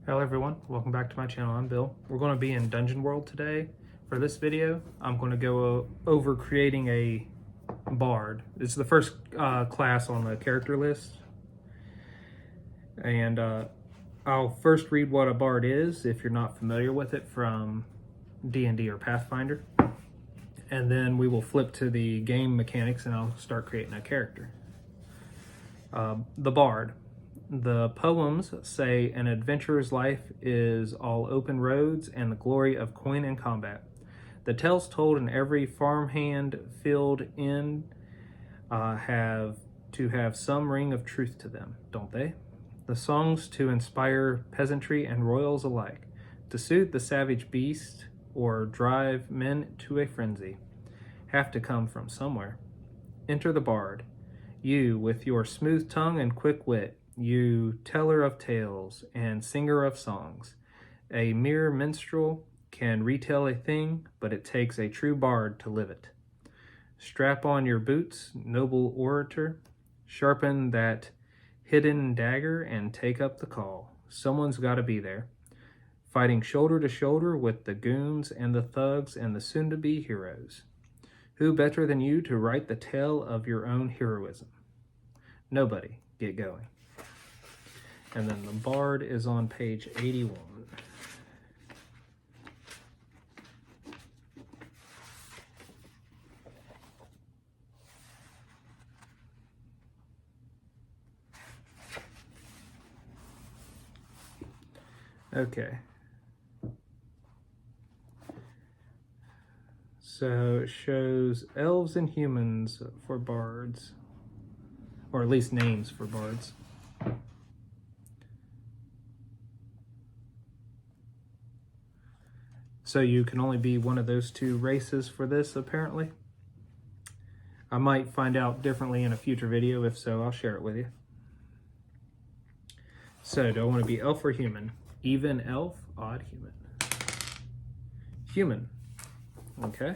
Hello everyone, welcome back to my channel. I'm Bill. We're going to be in Dungeon World today. For this video, I'm going to go over creating a bard. This is the first class on the character list. And I'll first read what a bard is if you're not familiar with it from D&D or Pathfinder. And then we will flip to the game mechanics and I'll start creating a character. The bard. The poems say an adventurer's life is all open roads and the glory of coin and combat. The tales told in every farmhand field inn have to have some ring of truth to them, don't they? The songs to inspire peasantry and royals alike, to suit the savage beast or drive men to a frenzy, have to come from somewhere. Enter the bard, you with your smooth tongue and quick wit, you teller of tales and singer of songs. A mere minstrel can retell a thing, but it takes a true bard to live it. Strap on your boots, noble orator, sharpen that hidden dagger and take up the call. Someone's got to be there, fighting shoulder to shoulder with the goons and the thugs and the soon-to-be heroes. Who better than you to write the tale of your own heroism? Nobody. Get going. And then the bard is on page 81. Okay. So it shows elves and humans for bards, or at least names for bards. So you can only be one of those two races for this, apparently. I might find out differently in a future video. If so, I'll share it with you. So do I want to be elf or human? Even elf, odd human. Human. Okay.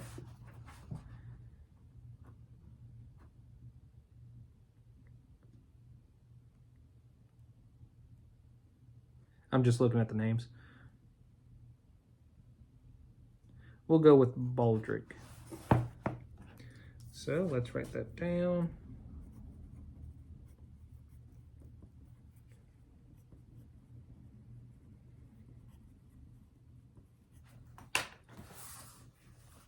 I'm just looking at the names. We'll go with Baldric. So let's write that down.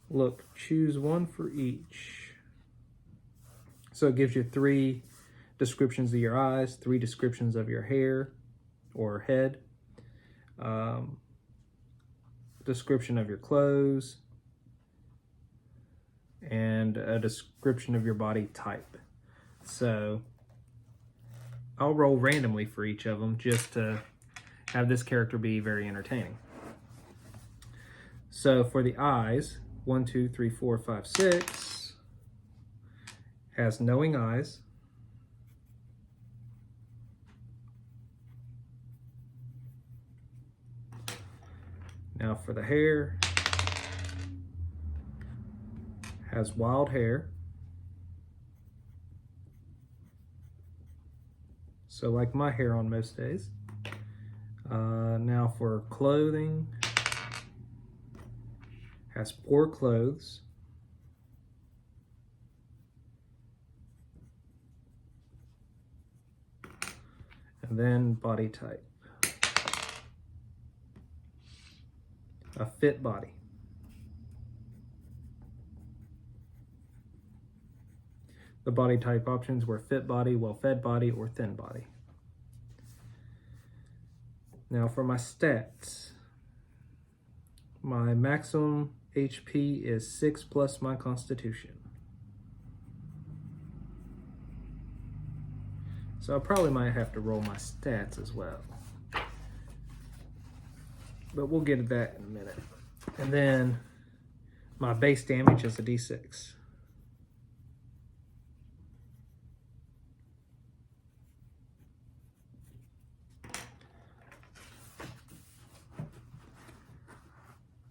Look, choose one for each. So it gives you 3 descriptions of your eyes, 3 descriptions of your hair or head, description of your clothes, and a description of your body type. So I'll roll randomly for each of them just to have this character be very entertaining. So for the eyes, 1, 2, 3, 4, 5, 6 has knowing eyes. Now for the hair, has wild hair. So like my hair on most days. Now for clothing, has poor clothes. And then body type. A fit body. The body type options were fit body, well-fed body, or thin body. Now for my stats. My maximum HP is 6 plus my constitution. So I probably might have to roll my stats as well. But we'll get to that in a minute. And then my base damage is a d6.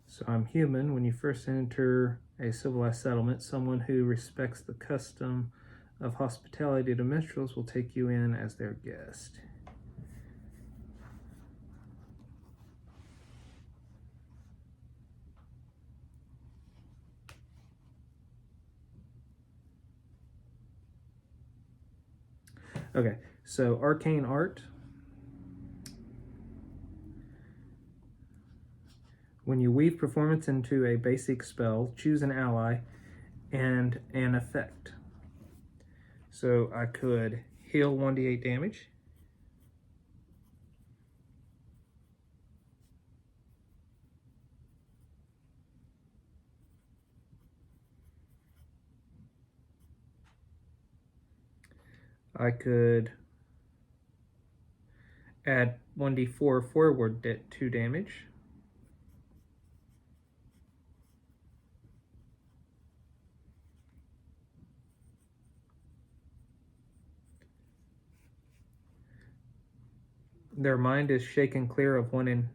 So I'm human. When you first enter a civilized settlement, someone who respects the custom of hospitality to minstrels will take you in as their guest. Okay, so Arcane Art. When you weave performance into a basic spell, choose an ally and an effect. So I could heal 1d8 damage. I could add 1d4 forward 2 damage. Their mind is shaken clear of one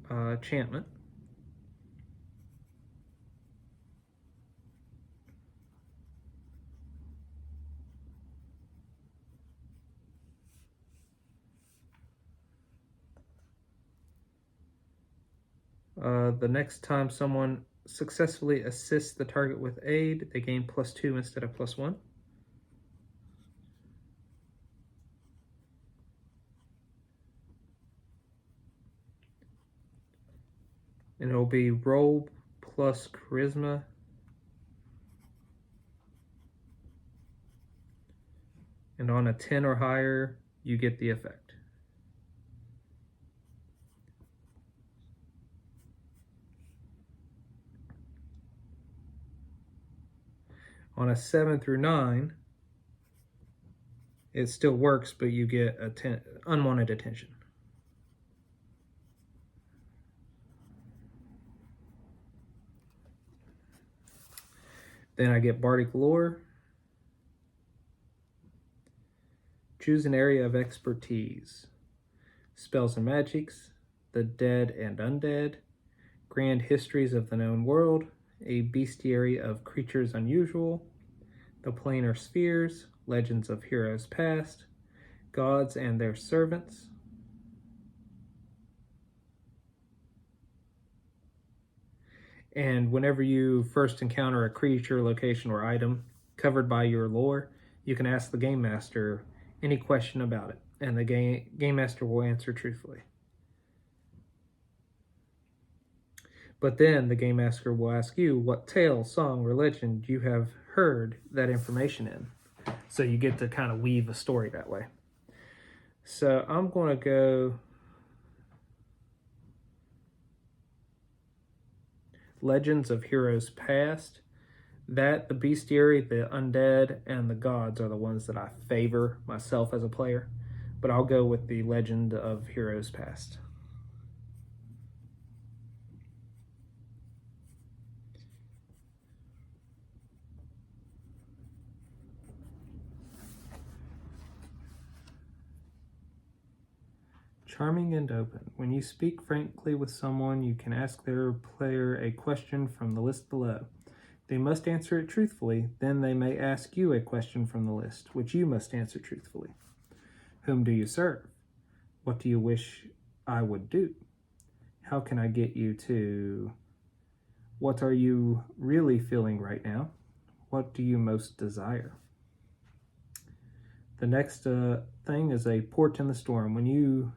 enchantment. The next time someone successfully assists the target with aid, they gain +2 instead of +1. And it'll be roll plus charisma. And on a 10 or higher, you get the effect. On a 7 through 9, it still works, but you get unwanted attention. Then I get Bardic Lore. Choose an area of expertise. Spells and magics, the dead and undead, grand histories of the known world, a bestiary of creatures unusual, the planar spheres, legends of heroes past, gods and their servants, and whenever you first encounter a creature, location, or item covered by your lore, you can ask the Game Master any question about it, and the Game Master will answer truthfully. But then the Game Master will ask you what tale, song, or legend you have heard that information in. So you get to kind of weave a story that way. So I'm going to go Legends of Heroes Past. That, the bestiary, the undead, and the gods are the ones that I favor myself as a player. But I'll go with the Legend of Heroes Past. Charming and open. When you speak frankly with someone, you can ask their player a question from the list below. They must answer it truthfully, then they may ask you a question from the list, which you must answer truthfully. Whom do you serve? What do you wish I would do? How can I get you to? What are you really feeling right now? What do you most desire? The next thing is a port in the storm. When you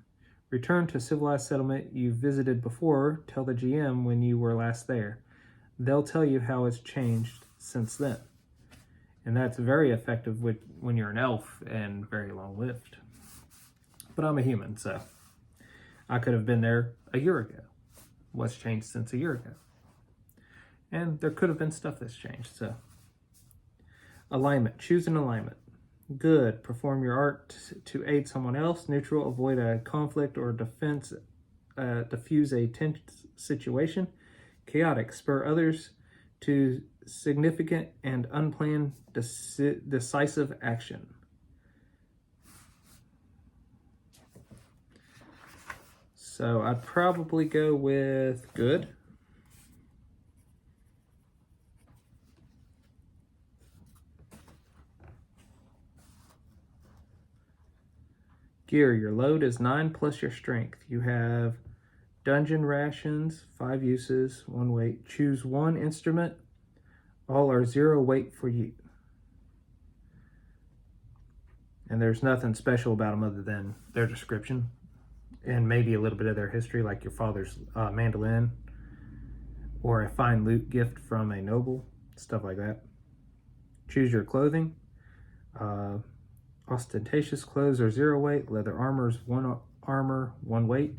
return to a civilized settlement you visited before, tell the GM when you were last there. They'll tell you how it's changed since then. And that's very effective when you're an elf and very long-lived. But I'm a human, so I could have been there a year ago. What's changed since a year ago? And there could have been stuff that's changed, so. Alignment. Choose an alignment. Good. Perform your art to aid someone else. Neutral. Avoid a conflict or diffuse a tense situation. Chaotic. Spur others to significant and unplanned decisive action. So I'd probably go with good. Gear, your load is 9 plus your strength. You have dungeon rations, 5 uses, 1 weight. Choose 1 instrument. All are 0 weight for you. And there's nothing special about them other than their description and maybe a little bit of their history, like your father's mandolin or a fine loot gift from a noble, stuff like that. Choose your clothing. Ostentatious clothes are 0 weight. Leather armor is 1 armor, 1 weight.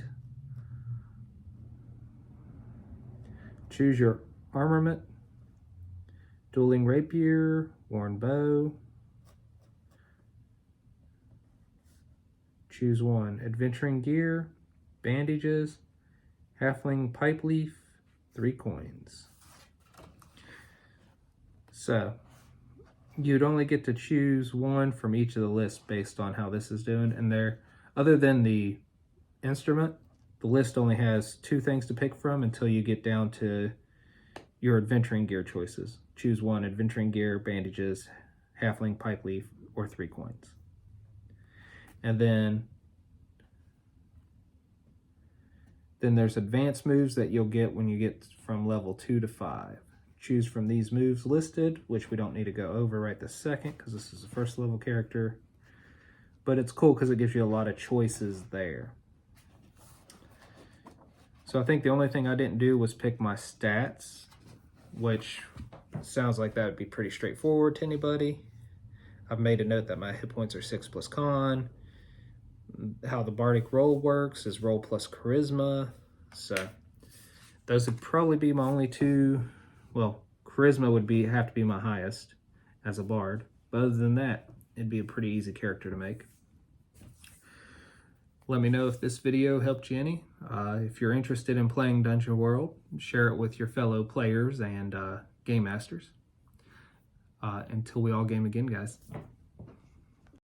Choose your armament. Dueling rapier, worn bow. Choose 1. Adventuring gear, bandages, halfling pipe leaf, 3 coins. So you'd only get to choose 1 from each of the lists based on how this is doing. And there, other than the instrument, the list only has 2 things to pick from until you get down to your adventuring gear choices. Choose 1, adventuring gear, bandages, halfling pipe leaf, or 3 coins. And then there's advanced moves that you'll get when you get from level 2 to 5. Choose from these moves listed, which we don't need to go over right this second because this is a first level character. But it's cool because it gives you a lot of choices there. So I think the only thing I didn't do was pick my stats, which sounds like that would be pretty straightforward to anybody. I've made a note that my hit points are 6 plus con. How the bardic roll works is roll plus charisma. So those would probably be my only 2. Well, charisma would have to be my highest as a bard. But other than that, it'd be a pretty easy character to make. Let me know if this video helped you any. If you're interested in playing Dungeon World, share it with your fellow players and game masters. Until we all game again, guys.